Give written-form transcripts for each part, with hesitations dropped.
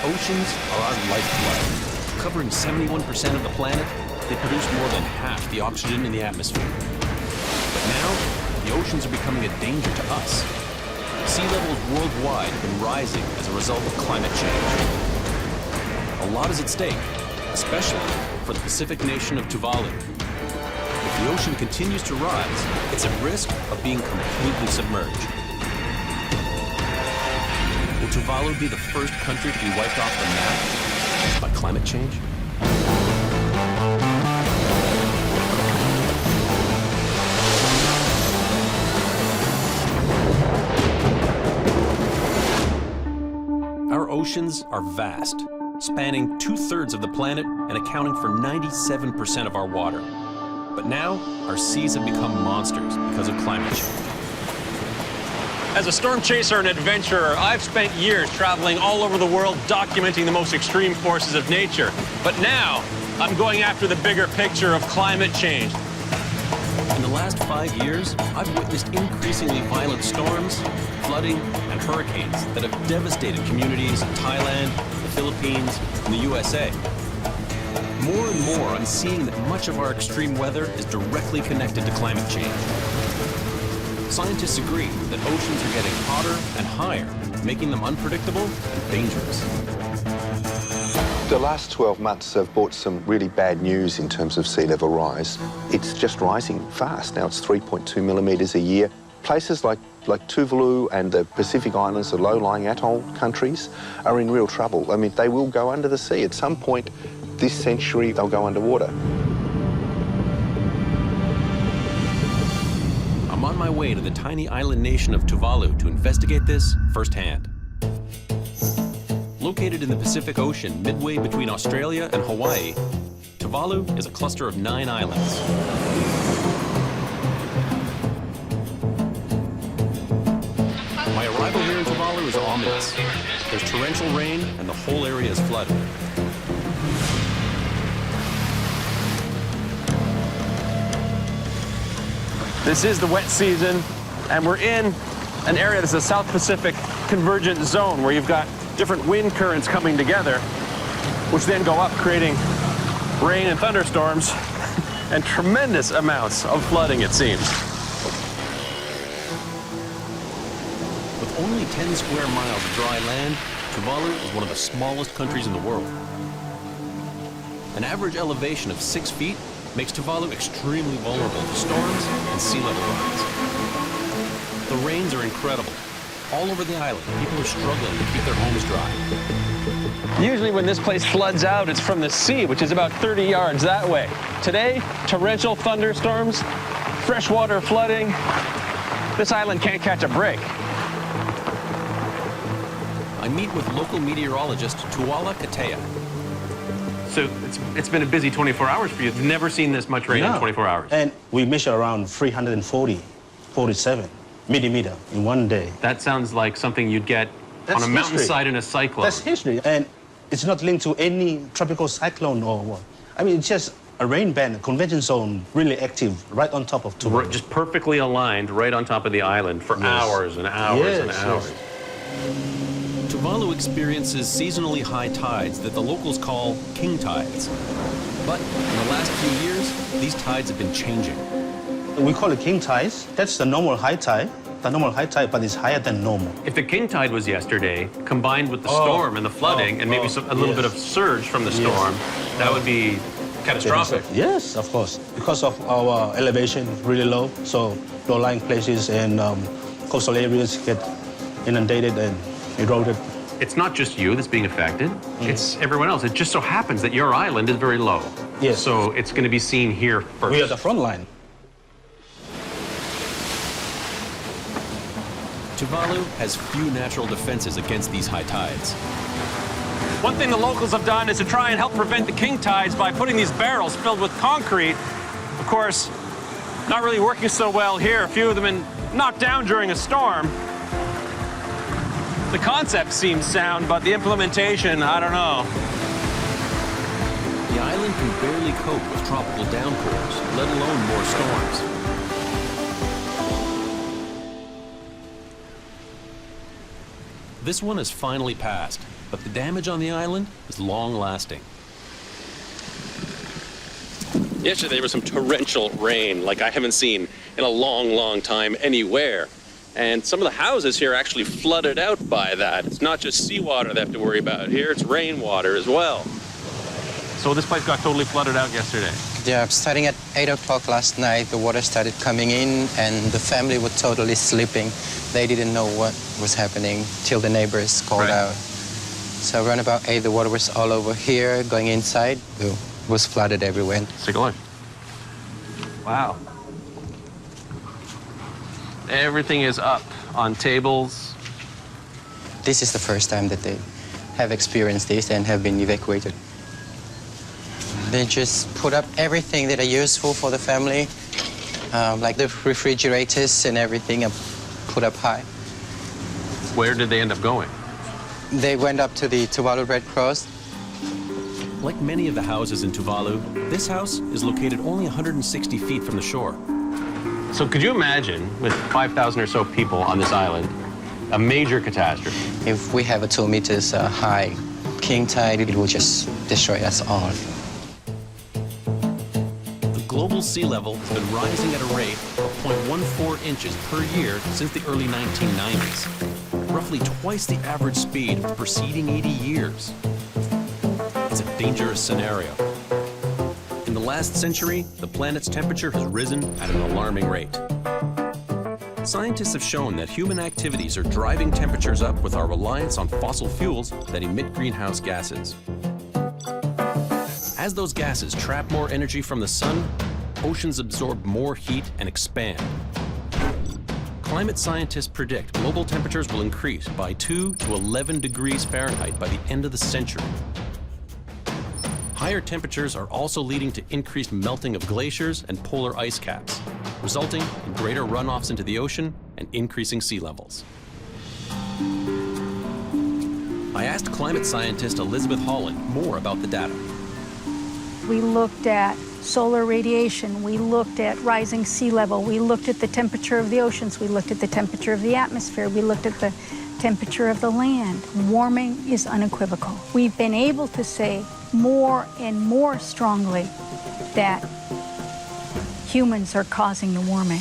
Oceans are our lifeblood. Covering 71% of the planet, they produce more than half the oxygen in the atmosphere. But now, the oceans are becoming a danger to us. Sea levels worldwide have been rising as a result of climate change. A lot is at stake, especially for the Pacific nation of Tuvalu. If the ocean continues to rise, it's at risk of being completely submerged. Will Tuvalu be the first country to be wiped off the map by climate change? Our oceans are vast, spanning 2/3 of the planet and accounting for 97% of our water. But now, our seas have become monsters because of climate change. As a storm chaser and adventurer, I've spent years traveling all over the world documenting the most extreme forces of nature. But now, I'm going after the bigger picture of climate change. In the last 5 years, I've witnessed increasingly violent storms, flooding, and hurricanes that have devastated communities in Thailand, the Philippines, and the USA. More and more, I'm seeing that much of our extreme weather is directly connected to climate change. Scientists agree that oceans are getting hotter and higher, making them unpredictable and dangerous. The last 12 months have brought some really bad news in terms of sea level rise. It's just rising fast. Now it's 3.2 millimetres a year. Places like Tuvalu and the Pacific Islands, the low-lying atoll countries, are in real trouble. I mean, they will go under the sea. At some point this century, they'll go underwater. I'm on my way to the tiny island nation of Tuvalu to investigate this firsthand. Located in the Pacific Ocean, midway between Australia and Hawaii, Tuvalu is a cluster of 9 islands. My arrival here in Tuvalu is ominous. There's torrential rain and the whole area is flooded. This is the wet season, and we're in an area that's a South Pacific convergent zone where you've got different wind currents coming together, which then go up, creating rain and thunderstorms and tremendous amounts of flooding, it seems. With only 10 square miles of dry land, Tuvalu is one of the smallest countries in the world. An average elevation of 6 feet makes Tuvalu extremely vulnerable to storms and sea level rise. The rains are incredible. All over the island, people are struggling to keep their homes dry. Usually when this place floods out, it's from the sea, which is about 30 yards that way. Today, torrential thunderstorms, freshwater flooding. This island can't catch a break. I meet with local meteorologist Katea. So it's been a busy 24 hours for you. You've never seen this much rain in 24 hours. And we measure around 47 millimeter in one day. That sounds like something you'd get on a mountainside in a cyclone. That's history. And it's not linked to any tropical cyclone or what. I mean, it's just a rain band, a convection zone, really active right on top of Tuvalu. Just perfectly aligned right on top of the island for hours and hours and hours. Tuvalu experiences seasonally high tides that the locals call king tides. But in the last few years, these tides have been changing. We call it king tides. That's the normal high tide. The normal high tide, but it's higher than normal. If the king tide was yesterday, combined with the storm and the flooding, and maybe a little bit of surge from the storm, that would be catastrophic. Yes, of course. Because of our elevation really low, so low-lying places and coastal areas get inundated and eroded. It's not just you that's being affected, it's everyone else. It just so happens that your island is very low. Yes. So it's going to be seen here first. We are the front line. Tuvalu has few natural defenses against these high tides. One thing the locals have done is to try and help prevent the king tides by putting these barrels filled with concrete. Of course, not really working so well here. A few of them been knocked down during a storm. The concept seems sound, but the implementation, I don't know. The island can barely cope with tropical downpours, let alone more storms. This one has finally passed. but the damage on the island is long-lasting. Yesterday there was some torrential rain like I haven't seen in a long, long time anywhere. And some of the houses here actually flooded out by that. It's not just seawater they have to worry about here, it's rainwater as well. So this place got totally flooded out yesterday? Yeah, starting at 8 o'clock last night, the water started coming in and the family were totally sleeping. They didn't know what was happening till the neighbors called out. So around about 8, the water was all over here, going inside. It was flooded everywhere. Let's take a look. Wow. Everything is up on tables. This is the first time that they have experienced this and have been evacuated. They just put up everything that are useful for the family, like the refrigerators and everything, are put up high. Where did they end up going? They went up to the Tuvalu Red Cross. Like many of the houses in Tuvalu, this house is located only 160 feet from the shore. So could you imagine, with 5,000 or so people on this island, a major catastrophe? If we have a 2 meters high king tide, it will just destroy us all. The global sea level has been rising at a rate of 0.14 inches per year since the early 1990s, roughly twice the average speed of the preceding 80 years. It's a dangerous scenario. In the last century, the planet's temperature has risen at an alarming rate. Scientists have shown that human activities are driving temperatures up with our reliance on fossil fuels that emit greenhouse gases. As those gases trap more energy from the sun, oceans absorb more heat and expand. Climate scientists predict global temperatures will increase by 2 to 11 degrees Fahrenheit by the end of the century. Higher temperatures are also leading to increased melting of glaciers and polar ice caps, resulting in greater runoffs into the ocean and increasing sea levels. I asked climate scientist Elizabeth Holland more about the data. We looked at solar radiation, we looked at rising sea level, we looked at the temperature of the oceans, we looked at the temperature of the atmosphere, we looked at the temperature of the land. Warming is unequivocal. We've been able to say more and more strongly that humans are causing the warming.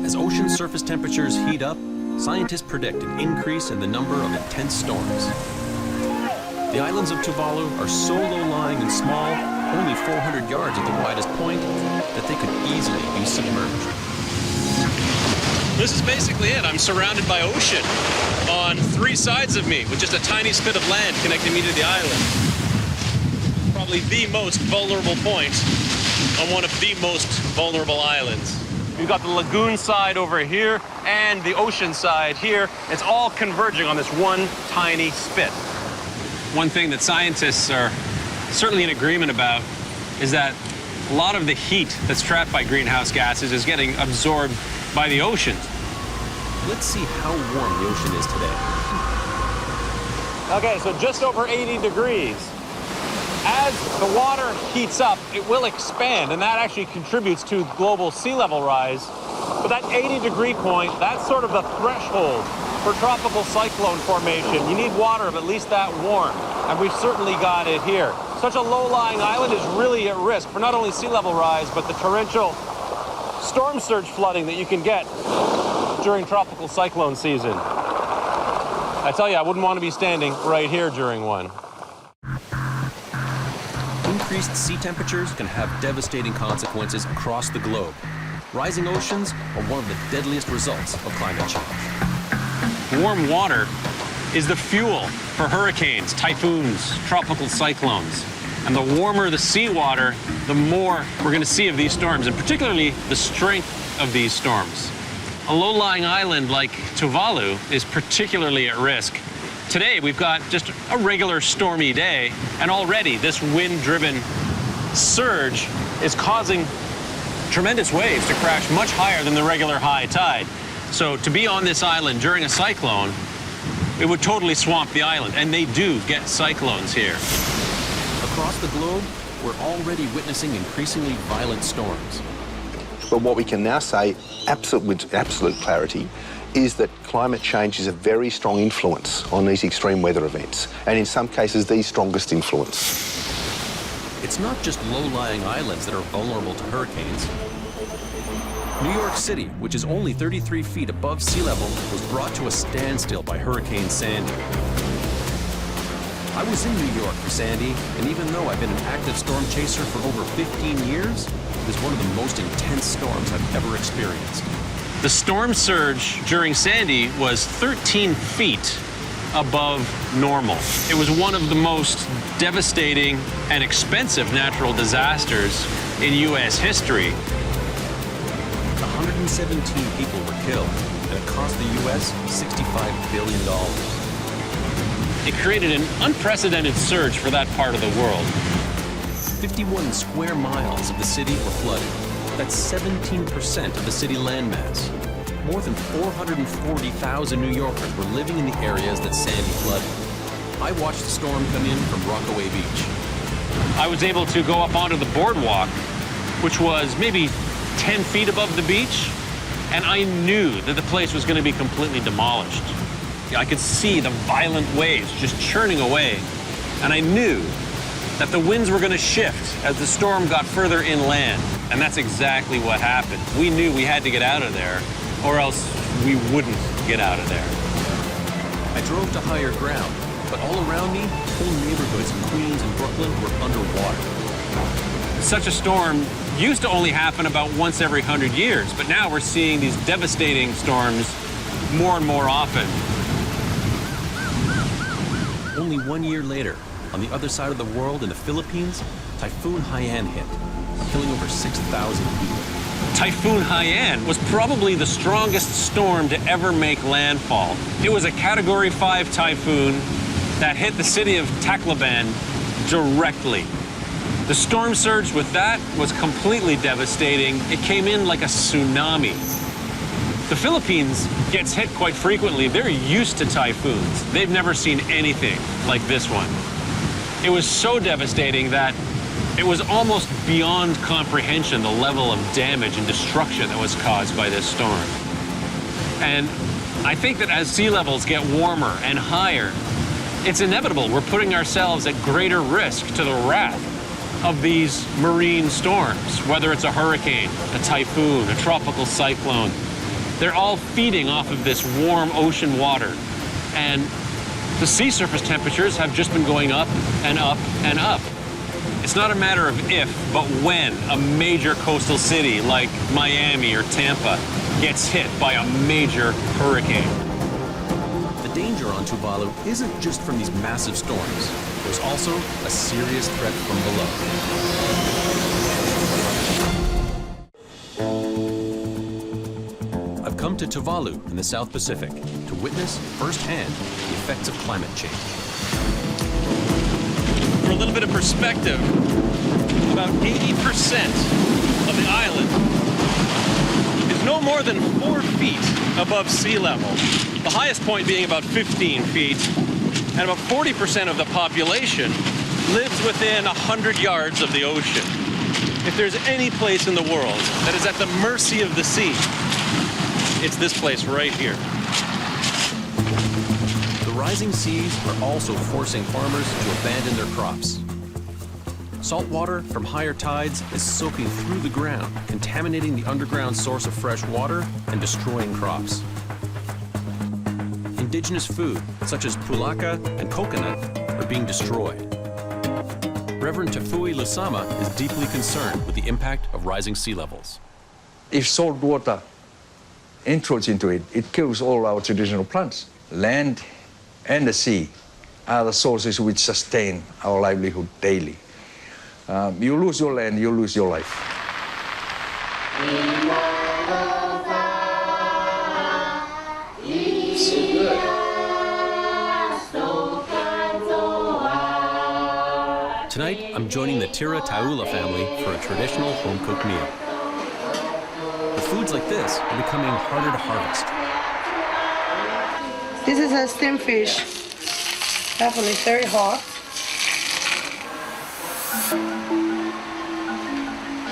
As ocean surface temperatures heat up, scientists predict an increase in the number of intense storms. The islands of Tuvalu are so low-lying and small, only 400 yards at the widest point, that they could easily be submerged. This is basically it. I'm surrounded by ocean on 3 sides of me with just a tiny spit of land connecting me to the island. Probably the most vulnerable point on one of the most vulnerable islands. You've got the lagoon side over here and the ocean side here. It's all converging on this one tiny spit. One thing that scientists are certainly in agreement about is that a lot of the heat that's trapped by greenhouse gases is getting absorbed by the oceans. Let's see how warm the ocean is today. Okay, so just over 80 degrees. As the water heats up, it will expand, and that actually contributes to global sea level rise. But that 80-degree point, that's sort of the threshold for tropical cyclone formation. You need water of at least that warm, and we've certainly got it here. Such a low-lying island is really at risk for not only sea level rise, but the torrential storm surge flooding that you can get during tropical cyclone season. I tell you, I wouldn't want to be standing right here during one. Increased sea temperatures can have devastating consequences across the globe. Rising oceans are one of the deadliest results of climate change. Warm water is the fuel for hurricanes, typhoons, tropical cyclones. And the warmer the seawater, the more we're going to see of these storms, and particularly the strength of these storms. A low-lying island like Tuvalu is particularly at risk. Today, we've got just a regular stormy day, and already this wind-driven surge is causing tremendous waves to crash much higher than the regular high tide. So to be on this island during a cyclone, it would totally swamp the island, and they do get cyclones here. Across the globe, we're already witnessing increasingly violent storms. But what we can now say with absolute clarity is that climate change is a very strong influence on these extreme weather events, and in some cases, the strongest influence. It's not just low-lying islands that are vulnerable to hurricanes. New York City, which is only 33 feet above sea level, was brought to a standstill by Hurricane Sandy. I was in New York for Sandy, and even though I've been an active storm chaser for over 15 years, it is one of the most intense storms I've ever experienced. The storm surge during Sandy was 13 feet above normal. It was one of the most devastating and expensive natural disasters in U.S. history. 117 people were killed, and it cost the U.S. $65 billion. It created an unprecedented surge for that part of the world. 51 square miles of the city were flooded. That's 17% of the city landmass. More than 440,000 New Yorkers were living in the areas that Sandy flooded. I watched the storm come in from Rockaway Beach. I was able to go up onto the boardwalk, which was maybe 10 feet above the beach, and I knew that the place was going to be completely demolished. I could see the violent waves just churning away, and I knew that the winds were going to shift as the storm got further inland, and that's exactly what happened. We knew we had to get out of there, or else we wouldn't get out of there. I drove to higher ground, but all around me, whole neighborhoods in Queens and Brooklyn were underwater. Such a storm used to only happen about once every 100 years, but now we're seeing these devastating storms more and more often. Only 1 year later, on the other side of the world in the Philippines, Typhoon Haiyan hit, killing over 6,000 people. Typhoon Haiyan was probably the strongest storm to ever make landfall. It was a Category 5 typhoon that hit the city of Tacloban directly. The storm surge with that was completely devastating. It came in like a tsunami. The Philippines gets hit quite frequently. They're used to typhoons. They've never seen anything like this one. It was so devastating that it was almost beyond comprehension, the level of damage and destruction that was caused by this storm. And I think that as sea levels get warmer and higher, it's inevitable we're putting ourselves at greater risk to the wrath of these marine storms, whether it's a hurricane, a typhoon, a tropical cyclone. They're all feeding off of this warm ocean water. And the sea surface temperatures have just been going up and up and up. It's not a matter of if, but when a major coastal city like Miami or Tampa gets hit by a major hurricane. The danger on Tuvalu isn't just from these massive storms. There's also a serious threat from below. I've come to Tuvalu in the South Pacific to witness firsthand the effects of climate change. For a little bit of perspective, about 80% of the island is no more than 4 feet above sea level. The highest point being about 15 feet, and about 40% of the population lives within 100 yards of the ocean. If there's any place in the world that is at the mercy of the sea, it's this place right here. The rising seas are also forcing farmers to abandon their crops. Salt water from higher tides is soaking through the ground, contaminating the underground source of fresh water and destroying crops. Indigenous food, such as Pulaka and coconut, are being destroyed. Reverend Tafui Lusama is deeply concerned with the impact of rising sea levels. If salt water intrudes into it, it kills all our traditional plants. Land and the sea are the sources which sustain our livelihood daily. You lose your land, you lose your life. Tonight, I'm joining the Tira Taula family for a traditional home-cooked meal. But foods like this are becoming harder to harvest. This is a steamed fish. Definitely very hot.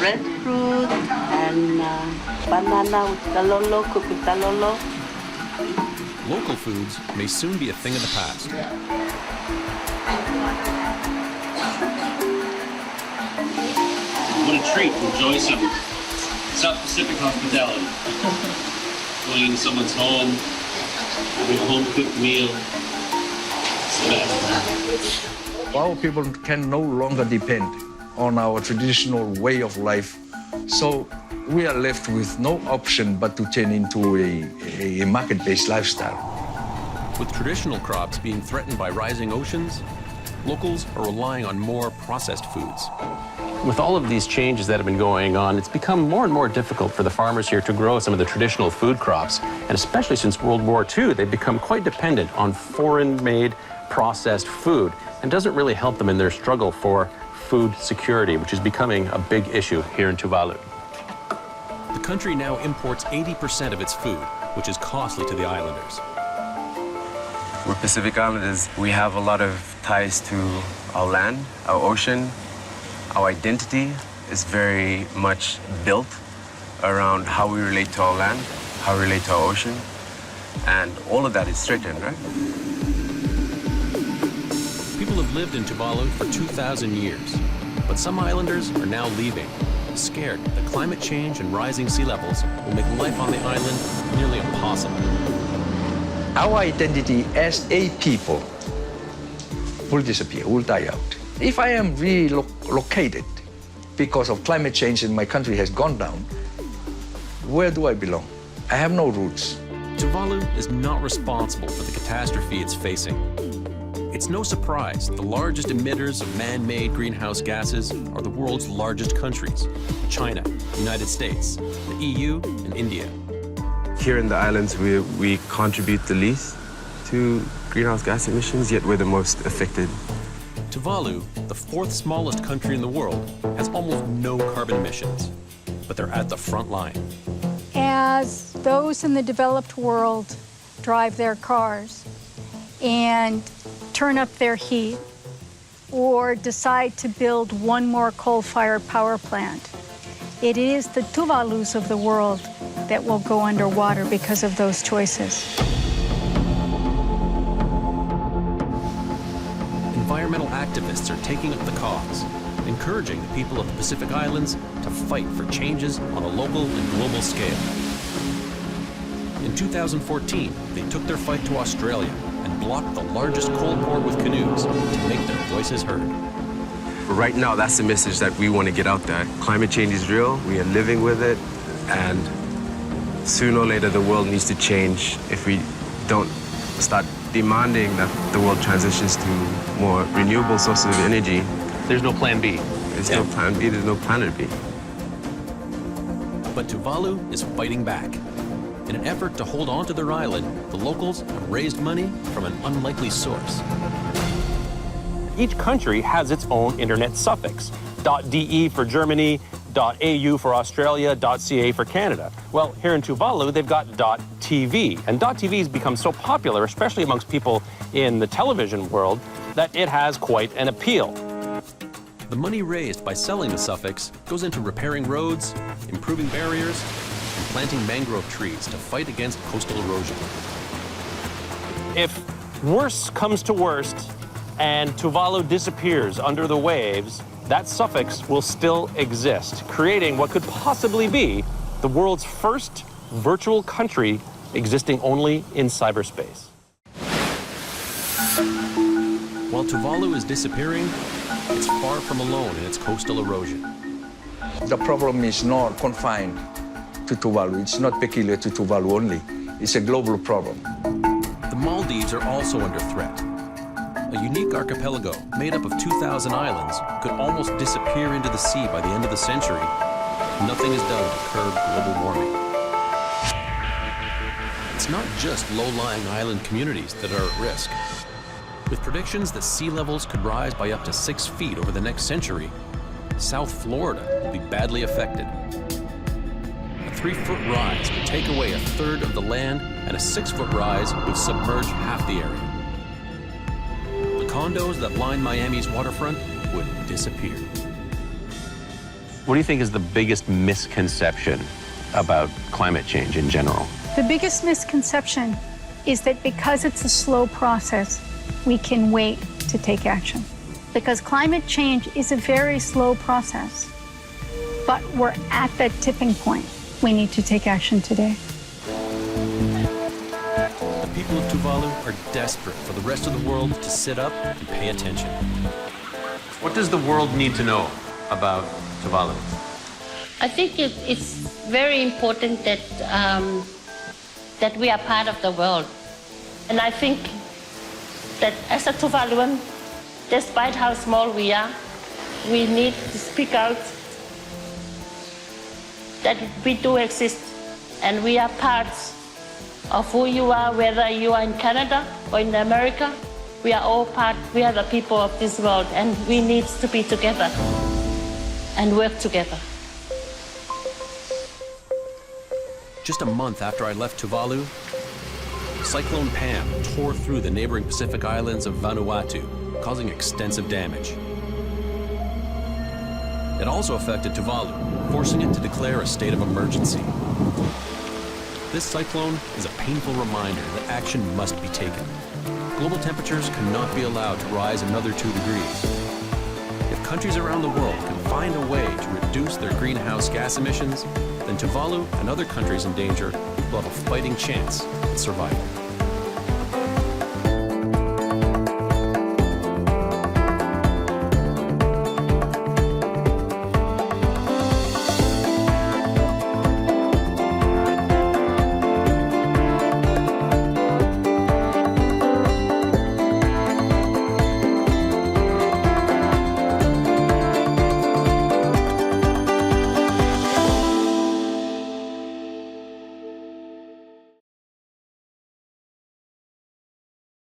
Red fruit and banana with talolo, cooked with talolo. Local foods may soon be a thing of the past. What a treat to enjoy some South Pacific hospitality. Going into someone's home, having a home-cooked meal. It's the best. Our people can no longer depend on our traditional way of life, so we are left with no option but to turn into a market-based lifestyle. With traditional crops being threatened by rising oceans, locals are relying on more processed foods. With all of these changes that have been going on, it's become more and more difficult for the farmers here to grow some of the traditional food crops. And especially since World War II, they've become quite dependent on foreign-made processed food, and doesn't really help them in their struggle for food security, which is becoming a big issue here in Tuvalu. The country now imports 80% of its food, which is costly to the islanders. We're Pacific Islanders. We have a lot of ties to our land, our ocean. Our identity is very much built around how we relate to our land, how we relate to our ocean, and all of that is threatened, right? People have lived in Tuvalu for 2,000 years, but some islanders are now leaving, scared that climate change and rising sea levels will make life on the island nearly impossible. Our identity as a people will disappear, will die out. If I am relocated because of climate change and my country has gone down, where do I belong? I have no roots. Tuvalu is not responsible for the catastrophe it's facing. It's no surprise the largest emitters of man-made greenhouse gases are the world's largest countries: China, the United States, the EU, and India. Here in the islands, we contribute the least to greenhouse gas emissions, yet we're the most affected. Tuvalu, the fourth smallest country in the world, has almost no carbon emissions, but they're at the front line. As those in the developed world drive their cars and turn up their heat or decide to build one more coal-fired power plant, it is the Tuvalus of the world that will go underwater because of those choices. Environmental activists are taking up the cause, encouraging the people of the Pacific Islands to fight for changes on a local and global scale. In 2014, they took their fight to Australia and blocked the largest coal port with canoes to make their voices heard. Right now, that's the message that we want to get out there. Climate change is real, we are living with it, and sooner or later the world needs to change if we don't start demanding that the world transitions to more renewable sources of energy. There's no plan B. There's no plan B, there's no planet B. But Tuvalu is fighting back. In an effort to hold on to their island, the locals have raised money from an unlikely source. Each country has its own internet suffix. .de for Germany, .au for Australia, .ca for Canada. Well, here in Tuvalu, they've got .tv. And .tv has become so popular, especially amongst people in the television world, that it has quite an appeal. The money raised by selling the suffix goes into repairing roads, improving barriers, and planting mangrove trees to fight against coastal erosion. If worse comes to worst and Tuvalu disappears under the waves, that suffix will still exist, creating what could possibly be the world's first virtual country existing only in cyberspace. While Tuvalu is disappearing, it's far from alone in its coastal erosion. The problem is not confined to Tuvalu. It's not peculiar to Tuvalu only. It's a global problem. The Maldives are also under threat. A unique archipelago made up of 2,000 islands could almost disappear into the sea by the end of the century if nothing is done to curb global warming. It's not just low-lying island communities that are at risk. With predictions that sea levels could rise by up to 6 feet over the next century, South Florida will be badly affected. A 3-foot rise would take away a third of the land, and a 6-foot rise would submerge half the area. The condos that line Miami's waterfront would disappear. What do you think is the biggest misconception about climate change in general? The biggest misconception is that because it's a slow process, we can wait to take action. Because climate change is a very slow process, but we're at that tipping point. We need to take action today. The people of Tuvalu are desperate for the rest of the world to sit up and pay attention. What does the world need to know about Tuvalu? I think it's very important that that we are part of the world. And I think that as a Tuvaluan, despite how small we are, we need to speak out that we do exist and we are parts of who you are, whether you are in Canada or in America. We are all part, we are the people of this world, and we need to be together and work together. Just a month after I left Tuvalu, Cyclone Pam tore through the neighboring Pacific islands of Vanuatu, causing extensive damage. It also affected Tuvalu, forcing it to declare a state of emergency. This cyclone is a painful reminder that action must be taken. Global temperatures cannot be allowed to rise another 2 degrees. If countries around the world can find a way to reduce their greenhouse gas emissions, then Tuvalu and other countries in danger will have a fighting chance at survival.